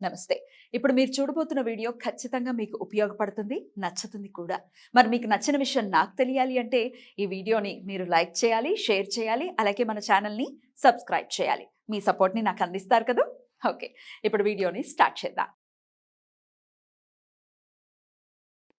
నమస్తే. ఇప్పుడు మీరు చూడబోతున్న వీడియో ఖచ్చితంగా మీకు ఉపయోగపడుతుంది, నచ్చుతుంది కూడా. మరి మీకు నచ్చిన విషయం నాకు తెలియాలి అంటే ఈ వీడియోని మీరు లైక్ చేయాలి, షేర్ చేయాలి, అలాగే మన ఛానల్‌ని సబ్స్క్రైబ్ చేయాలి. మీ సపోర్ట్‌ని నాకు అందిస్తారు కదూ! ఓకే. ఇప్పుడు వీడియోని స్టార్ట్ చేద్దాం.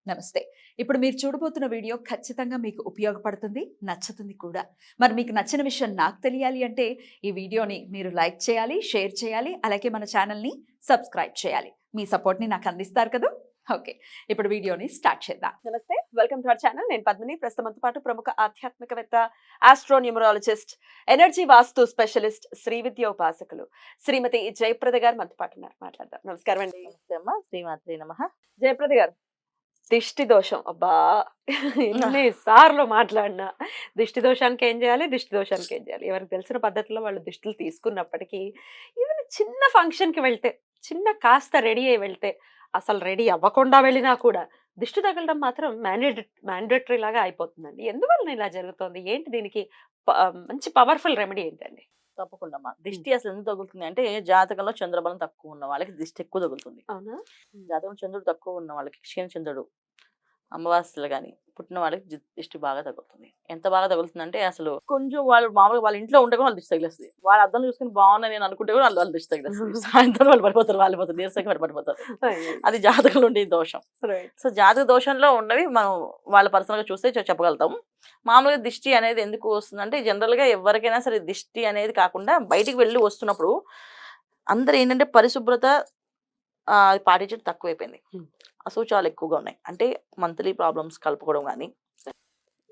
నమస్తే. ఇప్పుడు మీరు చూడబోతున్న వీడియో ఖచ్చితంగా మీకు ఉపయోగపడుతుంది, నచ్చుతుంది కూడా. మరి మీకు నచ్చిన విషయం నాకు తెలియాలి అంటే ఈ వీడియోని మీరు లైక్ చేయాలి, షేర్ చేయాలి, అలాగే మన ఛానల్‌ని సబ్స్క్రైబ్ చేయాలి. మీ సపోర్ట్‌ని నాకు అందిస్తారు కదూ! ఓకే. ఇప్పుడు వీడియోని స్టార్ట్ చేద్దాం. నమస్తే, వెల్కమ్ టు అవర్ ఛానల్. నేను పద్మిని. ప్రస్తుతంతో పాటు ప్రముఖ ఆధ్యాత్మికవేత్త, ఆస్ట్రోన్యూమరాలజిస్ట్, ఎనర్జీ వాస్తు స్పెషలిస్ట్, శ్రీ విద్య ఉపాసకులు శ్రీమతి జయప్రద గారు మనతో పాటు ఉన్నారు. మాట్లాడదాం. నమస్కారం అండి. నమస్తే అమ్మ, శ్రీమాత్రే నమః. జయప్రద గారు, దిష్టి దోషం, అబ్బా ఎన్ని సార్లు మాట్లాడినా దిష్టి దోషానికి ఏం చేయాలి, దిష్టి దోషానికి ఏం చేయాలి, ఎవరికి తెలిసిన పద్ధతిలో వాళ్ళు దిష్టిలు తీసుకున్నప్పటికీ ఈవెన్ చిన్న ఫంక్షన్కి వెళ్తే, చిన్న కాస్త రెడీ అయి వెళ్తే, అసలు రెడీ అవ్వకుండా వెళ్ళినా కూడా దిష్టి తగలడం మాత్రం మ్యాండేటరీ లాగా అయిపోతుందండి. ఎందువల్ల ఇలా జరుగుతుంది? ఏంటి దీనికి మంచి పవర్ఫుల్ రెమెడీ ఏంటండి? తప్పకుండా అమ్మా. దిష్టి అసలు ఎందుకు తగులుతుంది అంటే, జాతకంలో చంద్రబలం తక్కువ ఉన్న వాళ్ళకి దిష్టి ఎక్కువ తగులుతుంది. అవునా? జాతకంలో చంద్రుడు తక్కువ ఉన్న వాళ్ళకి, క్షీణచంద్రుడు, అమావాస్యలు కానీ పుట్టిన వాళ్ళకి దిష్టి బాగా తగులుతుంది. ఎంత బాగా తగులుతుంది అంటే, అసలు కొంచెం వాళ్ళు మామూలుగా వాళ్ళ ఇంట్లో ఉంటే కూడా వాళ్ళు దిష్టి తగిలేస్తుంది. వాళ్ళ అద్దం చూసుకుని బాగున్నా నేను అనుకుంటే కూడా వాళ్ళు దిష్టి తగిలేస్తుంది. సాయంత్రం వాళ్ళు పడిపోతారు, వాళ్ళు పోతారు, నీరసంగా పడిపోతారు. అది జాతకంలో ఉండే దోషం. సో జాతక దోషంలో ఉన్నవి మనం వాళ్ళ పర్సనల్ గా చూస్తే చెప్పగలుగుతాం. మామూలుగా దిష్టి అనేది ఎందుకు వస్తుందంటే, జనరల్ గా ఎవరికైనా సరే దిష్టి అనేది కాకుండా బయటికి వెళ్ళి వస్తున్నప్పుడు అందరు ఏంటంటే పరిశుభ్రత పాటించడం తక్కువైపోయింది. అశౌచాలు ఎక్కువగా ఉన్నాయి. అంటే మంత్లీ ప్రాబ్లమ్స్ కలుపుకోవడం కానీ,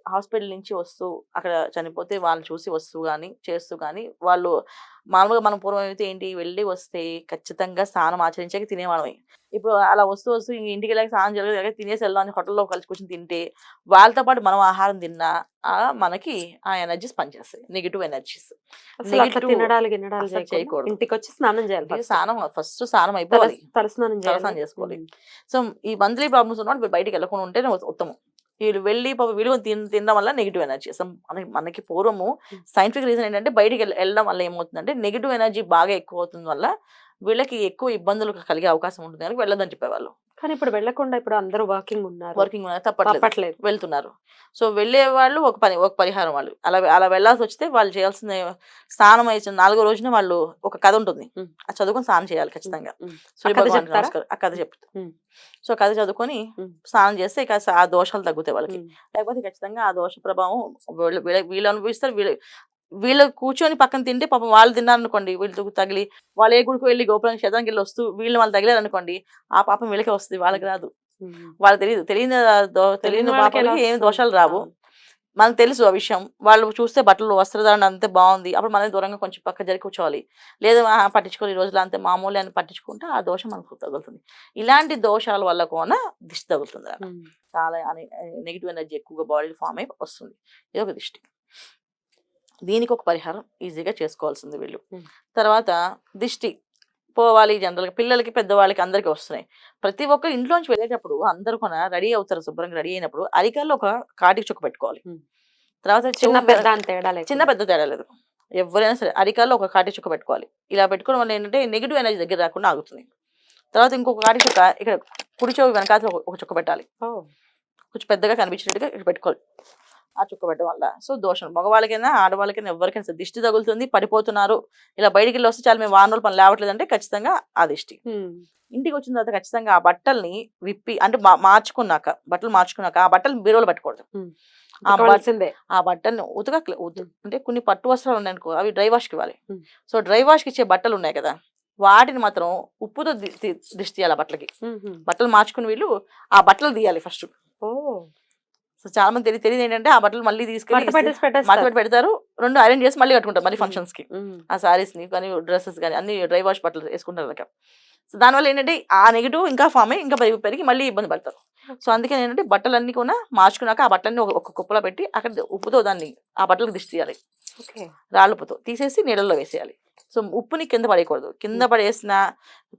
హాస్పిటల్ నుంచి వస్తూ అక్కడ చనిపోతే వాళ్ళు చూసి వస్తూ కానీ చేస్తూ కానీ, వాళ్ళు మామూలుగా మనం పూర్వం అయితే ఏంటి, వెళ్ళి వస్తే ఖచ్చితంగా స్నానం ఆచరించాక తినేవాళ్ళమే. ఇప్పుడు అలా వస్తూ వస్తూ ఇంటికి వెళ్ళాక స్నానం జరగదు, తినేసి వెళ్దాం అని హోటల్లో కలిసి కూర్చొని తింటే, వాళ్ళతో పాటు మనం ఆహారం తిన్నా మనకి ఆ ఎనర్జీస్ పనిచేస్తాయి, నెగిటివ్ ఎనర్జీస్. చేయకూడదు. ఇంటికి వచ్చి స్నానం చేయాలి. స్నానం ఫస్ట్ స్నానం అయిపోవాలి, తలస్నానం చేసుకోవాలి. సో ఈ మంత్లీ ప్రాబ్లమ్స్ ఉన్నప్పుడు బయటికి వెళ్ళకుండా ఉంటేనే ఉత్తమం. వీళ్ళు వెళ్ళి విలువ తినడం వల్ల నెగిటివ్ ఎనర్జీ. మనకి పూర్వము సైంటిఫిక్ రీజన్ ఏంటంటే, బయటికి వెళ్ళడం వల్ల ఏమవుతుందంటే నెగిటివ్ ఎనర్జీ బాగా ఎక్కువ అవుతుంది వల్ల వీళ్ళకి ఎక్కువ ఇబ్బందులు కలిగే అవకాశం ఉంటుంది కనుక వెళ్ళదని చెప్పేవాళ్ళు. కానీ ఇప్పుడు వెళ్ళకుండా ఇప్పుడు అందరూ వర్కింగ్ ఉన్నారు, తప్పట్లేదు, వెళ్తున్నారు. సో వెళ్ళే వాళ్ళు ఒక పరిహారం, వాళ్ళు అలా వెళ్ళాల్సి వస్తే వాళ్ళు చేయాల్సిన స్నానం అయితే 4వ రోజున వాళ్ళు ఒక కథ ఉంటుంది, అది చదువుకొని స్నానం చేయాలి ఖచ్చితంగా. ఆ కథ చెప్తా. సో కథ చదువుకొని స్నానం చేస్తే ఇక ఆ దోషాలు తగ్గుతాయి వాళ్ళకి. లేకపోతే ఖచ్చితంగా ఆ దోష ప్రభావం వీళ్ళు అనుభవిస్తారు. వీళ్ళు కూర్చొని పక్కన తింటే పాపం వాళ్ళు తిన్నారనుకోండి, వీళ్ళతో తగిలి వాళ్ళు ఏ గుడికి వెళ్ళి గోపురం క్షేత్రానికి వెళ్ళి వస్తూ వీళ్ళు వాళ్ళు తగిలారు అనుకోండి, ఆ పాపం వీళ్ళకే వస్తుంది, వాళ్ళకి రాదు. వాళ్ళకి తెలియని పాపాలకి ఏమి దోషాలు రావు. మనకు తెలుసు ఆ విషయం. వాళ్ళు చూస్తే బట్టలు వస్త్రధారణ అంతే బాగుంది, అప్పుడు మనం దూరంగా కొంచెం పక్క జరిగి కూర్చోవాలి. లేదా పట్టించుకోవాలి, ఈ రోజులు అంతే మామూలు అని పట్టించుకుంటే ఆ దోషం మనకు తగులుతుంది. ఇలాంటి దోషాల వల్ల కూడా దిష్టి తగులుతుంది. చాలా నెగిటివ్ ఎనర్జీ ఎక్కువగా బాడీ ఫామ్ అయి వస్తుంది. ఇది ఒక దిష్టి. దీనికి ఒక పరిహారం ఈజీగా చేసుకోవాల్సింది వీళ్ళు. తర్వాత దిష్టి పోవాలి జనరల్గా పిల్లలకి, పెద్దవాళ్ళకి అందరికీ వస్తున్నాయి. ప్రతి ఒక్కరు ఇంట్లోంచి వెళ్ళేటప్పుడు అందరూ కూడా రెడీ అవుతారు. శుభ్రంగా రెడీ అయినప్పుడు అరికాల్లో ఒక కాటికి చుక్క పెట్టుకోవాలి. తర్వాత చిన్న పెద్ద తేడా లేదు, ఎవరైనా సరే అరికాల్లో ఒక కాటి చుక్క పెట్టుకోవాలి. ఇలా పెట్టుకోవడం వల్ల ఏంటంటే నెగిటివ్ ఎనర్జీ దగ్గర రాకుండా ఆగుతుంది. తర్వాత ఇంకొక కాటి చుక్క ఇక్కడ కుడి చెవి వెనకాల ఒక చుక్క పెట్టాలి, కొంచెం పెద్దగా కనిపించినట్టుగా ఇక్కడ పెట్టుకోవాలి. ఆ చుక్క పెట్టడం వల్ల సో దోషం మగవాళ్ళకైనా ఆడవాళ్ళకైనా ఎవరికైనా సరే దిష్టి తగులుతుంది, పడిపోతున్నారు, ఇలా బయటికి వెళ్ళి వస్తే చాలా మేము వారం రోజులు పని లేవట్లేదు అంటే ఖచ్చితంగా ఆ దిష్టి. ఇంటికి వచ్చిన తర్వాత ఖచ్చితంగా ఆ బట్టల్ని విప్పి, అంటే బట్టలు మార్చుకున్నాక ఆ బట్టలు బీరువాలో పెట్టకూడదు. ఆ బట్టల్ని అంటే కొన్ని పట్టు వస్త్రాలు ఉన్నాయనుకో, అవి డ్రై వాష్కి ఇవ్వాలి. సో డ్రై వాష్కి ఇచ్చే బట్టలు ఉన్నాయి కదా, వాటిని మాత్రం ఉప్పుతో దిష్టి తీయాలి. బట్టలు మార్చుకుని వీళ్ళు ఆ బట్టలు తీయాలి ఫస్ట్. సో చాలా మంది తెలియదు ఏంటంటే, ఆ బట్టలు మళ్ళీ తీసుకెళ్ళి మడత పెడతారు, 2 ఐరన్ చేసి మళ్ళీ కట్టుకుంటారు మళ్ళీ ఫంక్షన్స్ కి. ఆ సారీస్ ని కానీ డ్రెస్సెస్ కానీ అన్ని డ్రై వాష్ బట్టలు వేసుకుంటారు. సో దానివల్ల ఏంటంటే ఆ నెగిటివ్ ఇంకా ఫామ్ అయ్యి ఇంకా పెరిగి మళ్ళీ ఇబ్బంది పడతారు. సో అందుకని ఏంటంటే బట్టలన్నీ కూడా మార్చుకున్నాక ఆ బట్టలన్నీ ఒక కుప్పలో పెట్టి అక్కడ ఉప్పుతో ఆ బట్టలకు దిష్టి తీయాలి. రాళ్ళుప్పుతో తీసేసి నీళ్ళల్లో వేసేయాలి. సో ఉప్పుని కింద పడేయకూడదు. కింద పడేసిన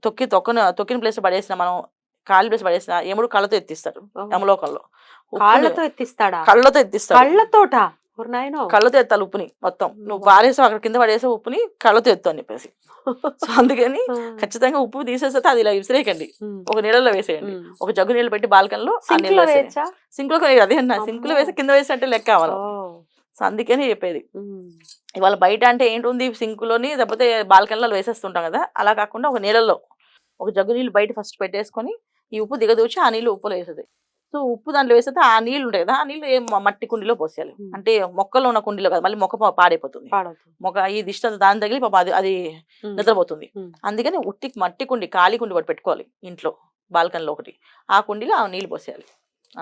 తొక్కిన ప్లేస్ లో పడేసిన, మనం కాలి ప్లేస్ పడేసిన ఎముడు కళ్ళతో ఎత్తిస్తారు యమలోకంలో. కళ్ళతో ఎత్తిస్తాడా? కళ్ళతో ఎత్తిస్తాడు. కళ్ళతోట ఓరి నాయనో. కళ్ళతో ఎత్తాలి ఉప్పుని మొత్తం. నువ్వు పారేసావు అక్కడ కింద పడేసావు ఉప్పుని కళ్ళతో ఎత్తు అని చెప్పేసి. సో అందుకని ఖచ్చితంగా ఉప్పు తీసేస్తే అది ఇలా విసిరేయకండి, ఒక నీళ్ళలో వేసేయండి. ఒక జగ్గు నీళ్ళు పెట్టి బాల్కన్లో ఆ సింక్ నీళ్ళు లో వేసేయండి. వేయచ్చా? సింక్ లో అదే అన్న, సింక్ లో వేసి కింద వేసినట్టే లెక్క కావాలి. సో అందుకని చెప్పేది. ఇవాళ బయట అంటే ఏంటుంది, సింక్ లోని లేకపోతే బాల్కన్లో వేసేస్తుంటాం కదా, అలా కాకుండా ఒక నీళ్ళలో ఒక జగ్గు నీళ్ళు బయట ఫస్ట్ పెట్టేసుకొని ఈ ఉప్పు దిగదూచి ఆ నీళ్ళు ఉప్పులో వేసేది. సో ఉప్పు దాంట్లో వేస్తే ఆ నీళ్ళు ఉంటాయి కదా, ఆ నీళ్ళు మట్టి కుండీలో పోసేయాలి. అంటే మొక్కలో ఉన్న కుండీలో కదా, మళ్ళీ మొక్క పాడైపోతుంది. మొక్క ఈ దిష్టి దాని తగిలి పాప అది నిద్రపోతుంది. అందుకని మట్టి కుండి, ఖాళీ కుండి ఒకటి పెట్టుకోవాలి ఇంట్లో, బాల్కన్లో ఒకటి. ఆ కుండీలో ఆ నీళ్ళు పోసేయాలి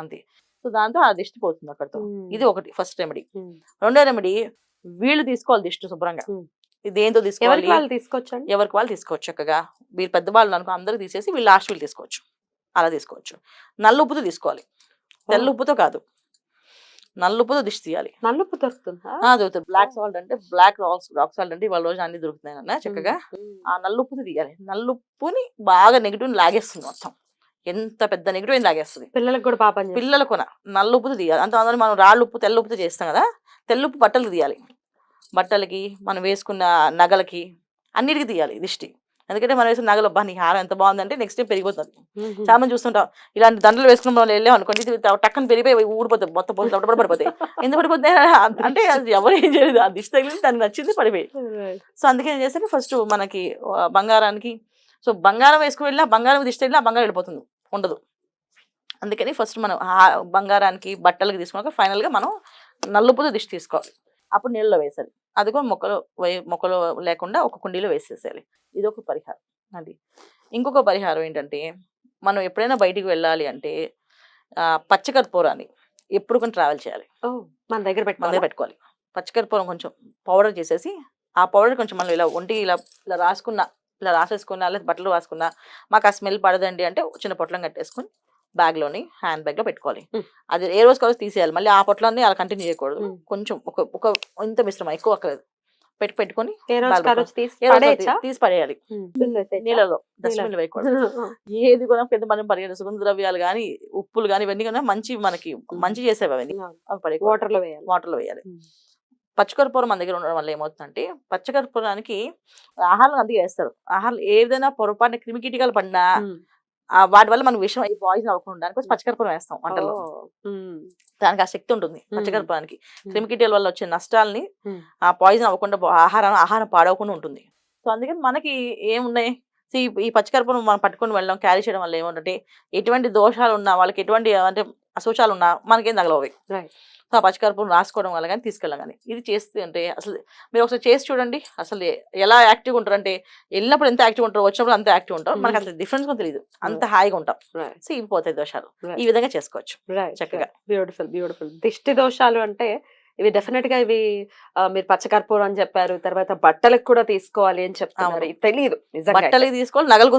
అంతే. సో దాంతో ఆ దిష్టి పోతుంది అక్కడితో. ఇది ఒకటి ఫస్ట్ రెమెడీ. రెండో రెమెడీ, వీళ్ళు తీసుకోవాలి దిష్టి శుభ్రంగా. ఇది దేంతో తీసుకోవాలి? ఎవరికి వాళ్ళు తీసుకోవచ్చు చక్కగా. వీళ్ళు పెద్దవాళ్ళు అనుకో అందరూ తీసేసి వీళ్ళు లాస్ట్ వీళ్ళు తీసుకోవచ్చు, అలా తీసుకోవచ్చు. నల్లుప్పుతో తీసుకోవాలి, తెల్లుప్పుతో కాదు. నల్లుప్పుతో దిష్టి తీయాలి. నల్లుప్పు దొరుకుతుందా? దొరుకుతుంది. బ్లాక్ సాల్ట్ అంటే బ్లాక్ రాక్ సాల్ట్ అంటే ఇవాళ రోజు అన్ని దొరుకుతున్నాయి అన్న చక్కగా. ఆ నల్లుప్పుతో తీయాలి. నల్లుప్పుని బాగా నెగిటివ్ లాగేస్తుంది మొత్తం, ఎంత పెద్ద నెగిటివ్ అయినా లాగేస్తుంది. పిల్లలకు కూడా పాపం, పిల్లలకు నల్లుప్పుతో తీయాలి. అంత అందరూ మనం రాళ్ళు ఉప్పు తెల్లుప్పుతో చేస్తాం కదా, తెల్లుప్పు బట్టలకు తీయాలి. బట్టలకి, మనం వేసుకున్న నగలకి, అన్నిటికీ తీయాలి దిష్టి. ఎందుకంటే మనం వేసిన నగలు, నీ హారం ఎంత బాగుందంటే నెక్స్ట్ టైం పెరిగిపోతుంది. చాలా మంది చూస్తుంటాం, ఇలాంటి దండలు వేసుకున్న మనం వెళ్ళాం అనుకోండి, టక్కన పెరిగిపోయి ఊడిపోతాయి, మొత్తం పోతుంది, పడిపోతాయి. ఎందుకు పడిపోతాయి అంటే అది ఎవరు ఏం చేయలేదు, ఆ దిష్టి తగిలి దానికి నచ్చింది పడిపోయి. సో అందుకే ఏం చేస్తే ఫస్ట్ మనకి బంగారానికి, సో బంగారం వేసుకుని వెళ్ళినా బంగారం దిష్టి వెళ్ళినా బంగారం వెళ్ళిపోతుంది, ఉండదు. అందుకని ఫస్ట్ మనం బంగారానికి, బట్టలకి తీసుకున్నాక ఫైనల్గా మనం నల్లుపుతో దిష్టి తీసుకోవాలి. అప్పుడు నీళ్ళలో వేసాలి. అది కూడా మొక్కలో లేకుండా ఒక కుండీలో వేసేసేయాలి. ఇది ఒక పరిహారం. అది ఇంకొక పరిహారం ఏంటంటే, మనం ఎప్పుడైనా బయటికి వెళ్ళాలి అంటే పచ్చకర్పూరాన్ని ఎప్పుడు కొన్ని ట్రావెల్ చేయాలి, మన దగ్గర పెట్టుకోవాలి. పచ్చకర్పూరం కొంచెం పౌడర్ చేసేసి, ఆ పౌడర్ కొంచెం మనం ఇలా ఒంటి ఇలా ఇలా రాసేసుకున్నా, లేదా బట్టలు రాసుకున్నా, మాకు ఆ స్మెల్ పడదండి అంటే చిన్న పొట్లం కట్టేసుకుని బ్యాగ్లోని, హ్యాండ్ బ్యాగ్లో పెట్టుకోవాలి. అది ఏ రోజు కావచ్చు తీసేయాలి. మళ్ళీ ఆ పొట్లాన్ని అలా కంటిన్యూ చేయకూడదు. కొంచెం ఒక ఇంత మిశ్రమం, ఎక్కువ అక్కర్లేదు, పెట్టుకొని తీసి పడేయాలి నీళ్ళలో. డస్ట్బిన్ వేయకూడదు. ఏది కూడా పెద్ద మనం పరిగెడ సుగంధ ద్రవ్యాలు కానీ, ఉప్పులు కానీ, ఇవన్నీ కానీ మనకి మంచి చేసేవి అవన్నీ వాటర్లో వేయాలి. పచ్చకర్పూరం మన దగ్గర ఉండడం వల్ల ఏమవుతుందంటే, పచ్చకర్పూరానికి ఆహారం అందుకే వేస్తారు. ఆహారం ఏదైనా పొరపాటున క్రిమికీటకాలు పడినా వాటి వల్ల మనకు విషయం పాయిజన్ అవ్వకుండా దానికోసం పచ్చకర్పూరం వేస్తాం వంటల్లో. దానికి ఆ శక్తి ఉంటుంది పచ్చకర్పూరానికి. క్రిమికీటకాల వల్ల వచ్చే నష్టాలని ఆ పాయిజన్ అవ్వకుండా, ఆహారం పాడవకుండా ఉంటుంది. సో అందుకని మనకి ఏమున్నాయి, ఈ పచ్చకర్పూరం మనం పట్టుకొని వెళ్ళడం, క్యారీ చేయడం వల్ల ఏమంటే, ఎటువంటి దోషాలు ఉన్నా, వాళ్ళకి ఎటువంటి అంటే అశోచాలు ఉన్నా మనకేం తగలవు. సో ఆ పచ్చకర్పూరం రాసుకోవడం వల్ల కానీ, తీసుకెళ్ళడం కానీ, ఇది చేస్తే అంటే అసలు మీరు ఒకసారి చేసి చూడండి. అసలు ఎలా యాక్టివ్గా ఉంటారు అంటే, వెళ్ళినప్పుడు ఎంత యాక్టివ్ ఉంటారు, వచ్చినప్పుడు అంత యాక్టివ్ ఉంటారు. మనకు అసలు డిఫరెన్స్ కూడా తెలియదు, అంత హాయిగా ఉంటాం. సో ఇవి పోతాయి దోషాలు. ఈ విధంగా చేసుకోవచ్చు చక్కగా. బ్యూటిఫుల్. దిష్టి దోషాలు అంటే ఇవి డెఫినెట్ గా ఇవి మీరు పచ్చకర్పూరం అని చెప్పారు, తర్వాత బట్టలకు కూడా తీసుకోవాలి అని చెప్తున్నారు. తెలియదు నిజంగా. బట్టలకి తీసుకోవాలి, నగలకు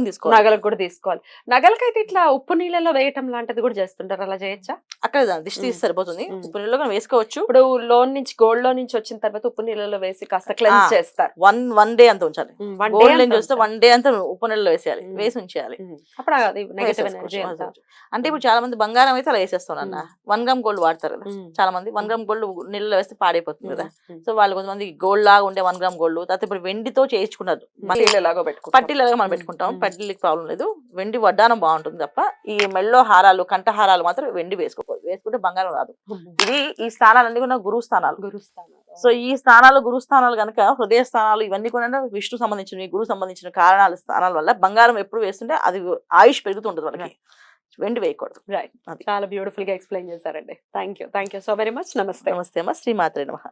కూడా తీసుకోవాలి. నగలకైతే ఇట్లా ఉప్పు నీళ్ళలో వేయటం లాంటిది కూడా చేస్తుంటారు, అలా చేయొచ్చా? అక్కడ దిష్టి తీసి సరిపోతుంది, ఉప్పు నీళ్ళలో వేసుకోవచ్చు. ఇప్పుడు గోల్డ్ లోన్ నుంచి వచ్చిన తర్వాత ఉప్పు నీళ్ళలో వేసి కాస్త క్లెన్స్ చేస్తారు. వన్ డే అంత ఉంచాలి. వన్ డే అంతా ఉప్పు నీళ్ళలో వేసేయాలి, వేసి ఉంచేయాలి. అప్పుడు నెగటివ్ ఎనర్జీ అంటే ఇప్పుడు చాలా మంది బంగారం అయితే అలా వేసేస్తాను అన్న, 1 గ్రామ్ గోల్డ్ వాడతారు కదా చాలా మంది. 1 గ్రామ్ గోల్డ్ నీళ్ళలో వేస్తే పాడైపోతుంది కదా. సో వాళ్ళు కొంతమంది గోల్డ్ లాగా ఉండే 1 గ్రామ్ గోల్డ్, తర్వాత ఇప్పుడు వెండితో చేయించుకున్నారు. పట్టీలాగా మనం పెట్టుకుంటాం, పట్టీలకి ప్రాబ్లం లేదు. వెండి వడ్డానం బాగుంటుంది తప్ప ఈ మెళ్ళో హారాలు, కంఠ హారాలు మాత్రం వెండి వేసుకోకూడదు. వేసుకుంటే బంగారం రాదు. ఇది ఈ స్థానాలన్నీ కూడా గురువు స్థానాలు. సో ఈ స్థానాలు గురు స్థానాలు కనుక, హృదయ స్థానాలు ఇవన్నీ కూడా విష్ణు సంబంధించిన, గురువు సంబంధించిన కారణాల స్థానాల వల్ల బంగారం ఎప్పుడు వేస్తుంటే అది ఆయుష్ పెరుగుతుంటుంది వాళ్ళకి. వెండి వేయకూడదు. చాలా బ్యూటిఫుల్ గా ఎక్స్ప్లెయిన్ చేశారండి. Thank you so very much. నమస్తే. నమస్తే అమ్మ. శ్రీమాత్రే నమః.